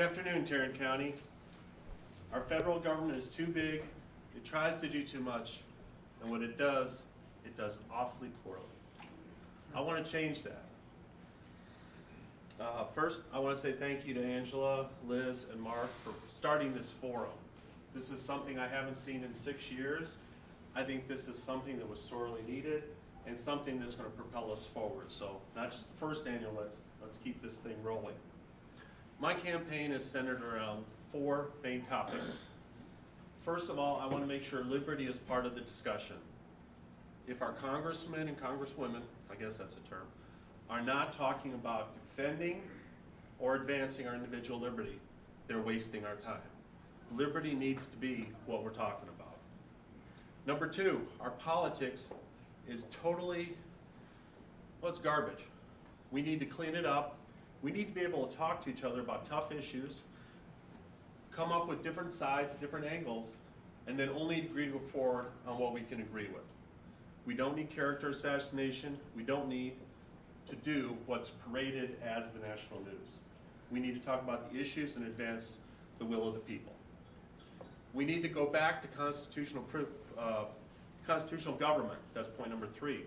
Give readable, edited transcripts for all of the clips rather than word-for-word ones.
afternoon, Tarrant County. Our federal government is too big, it tries to do too much, and what it does awfully poorly. I want to change that. First, I want to say thank you to Angela, Liz, and Mark for starting this forum. This is something I haven't seen in 6 years. I think this is something that was sorely needed and something that's going to propel us forward. So not just the first annual, let's keep this thing rolling. My campaign is centered around 4 main topics. First of all, I want to make sure liberty is part of the discussion. If our congressmen and congresswomen, I guess that's a term, are not talking about defending or advancing our individual liberty, they're wasting our time. Liberty needs to be what we're talking about. Number 2, our politics is totally, well, it's garbage. We need to clean it up. We need to be able to talk to each other about tough issues, come up with different sides, different angles, and then only agree to go forward on what we can agree with. We don't need character assassination. We don't need to do what's paraded as the national news. We need to talk about the issues and advance the will of the people. We need to go back to constitutional government. That's point number 3.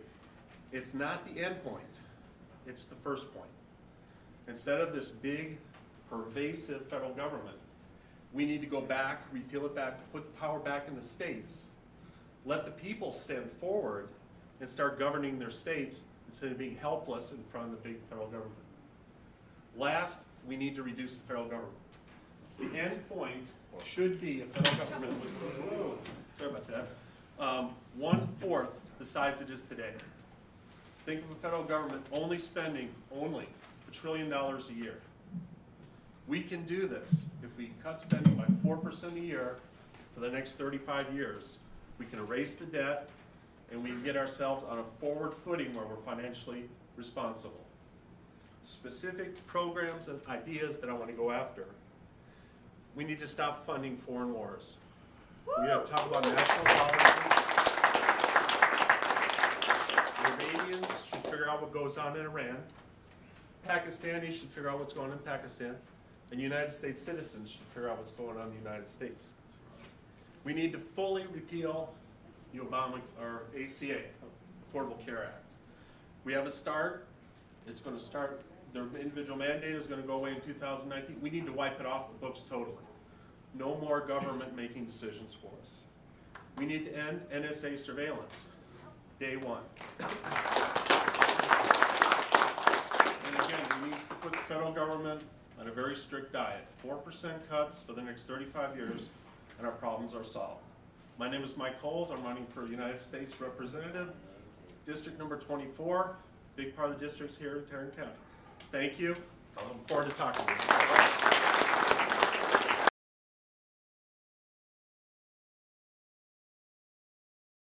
It's not the end point. It's the first point. Instead of this big, pervasive federal government, we need to go back, repeal it back, put the power back in the states, let the people stand forward and start governing their states instead of being helpless in front of the big federal government. Last, we need to reduce the federal government. The end point should be a federal government with, whoa, sorry about that, 1/4 the size it is today. Think of a federal government only spending $1 trillion a year. We can do this. If we cut spending by 4% a year for the next 35 years, we can erase the debt and we can get ourselves on a forward footing where we're financially responsible. Specific programs and ideas that I want to go after. We need to stop funding foreign wars. We have to talk about national policy. Iranians should figure out what goes on in Iran. Pakistanis should figure out what's going on in Pakistan. And United States citizens should figure out what's going on in the United States. We need to fully repeal the ACA, Affordable Care Act. We have a start. It's going to start, the individual mandate is going to go away in 2019. We need to wipe it off the books totally. No more government making decisions for us. We need to end NSA surveillance, day 1. And again, we need to put the federal government on a very strict diet. 4% cuts for the next 35 years, and our problems are solved. My name is Mike Kolls. I'm running for United States Representative, District number 24. Big part of the district's here in Tarrant County. Thank you. I look forward to talking to you.